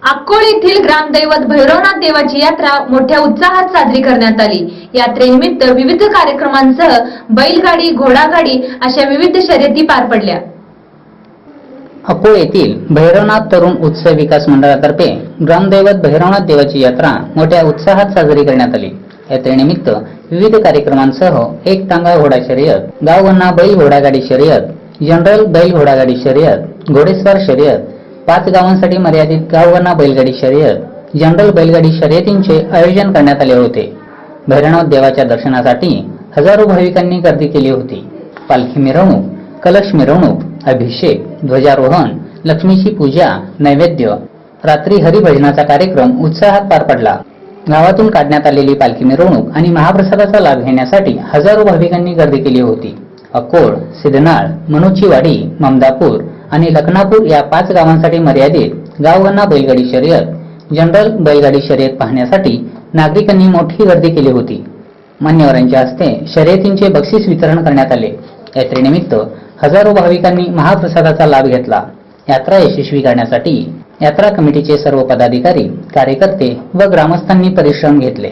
अक्कोळ येथील ग्रामदैवत भैरवनाथ देवाची यात्रा मोठ्या उत्साहात साजरी करण्यात आली। यात्रेनिमित्त विविध कार्यक्रमांसह बैलगाडी, घोडागाडी अशा विविध शर्यती पार पडल्या। अक्कोळ येथील भैरवनाथ तरुण उत्सव विकास मंडळातर्फे ग्रामदैवत भैरवनाथ देवाची यात्रा मोठ्या उत्साहात साजरी करण्यात आली। यात्रेनिमित्त विविध कार्यक्रमांसह एक टांगा घोडा शर्यत, गावगणना बैल घोडागाडी शर्यत, जनरल बैल घोडागाडी शर्यत, घोडेस्वार शर्यत, 5 गावांसाठी मर्यादित गावगणना बैलगाडी शर्यत, जनरल बैलगाडी शर्यतींचे आयोजन करण्यात आले होते। भैरवनाथ देवाच्या दर्शनासाठी हजारो भाविकांनी गर्दी केली होती। पालखी मिरवणूक, कलश मिरवणूक, अभिषेक, ध्वजारोहण, लक्ष्मीची पूजा, नैवेद्य, रात्री हरिभजनाचा कार्यक्रम उत्साहात पार पडला। गावातून काढण्यात आलेली पालखी मिरवणूक आणि महाप्रसादाचा लाभ घेण्यासाठी हजारो भाविकांनी गर्दी केली होती। अक्कोळ, सिद्धनाळ, मनोचीवाडी, ममदापूर आणि लखनापूर या 5 गावांसाठी मर्यादित गावगणना बैलगाडी शर्यत, जनरल बैलगाडी शर्यत पाहण्यासाठी नागरिकांनी मोठी गर्दी केली होती। मान्यवरांच्या हस्ते शर्यतींचे बक्षीस वितरण करण्यात आले। यात्रेनिमित्त हजारो भाविकांनी महाप्रसादाचा लाभ घेतला। यात्रा यशस्वी करण्यासाठी यात्रा कमिटीचे सर्व पदाधिकारी, कार्यकर्ते व ग्रामस्थांनी परिश्रम घेतले।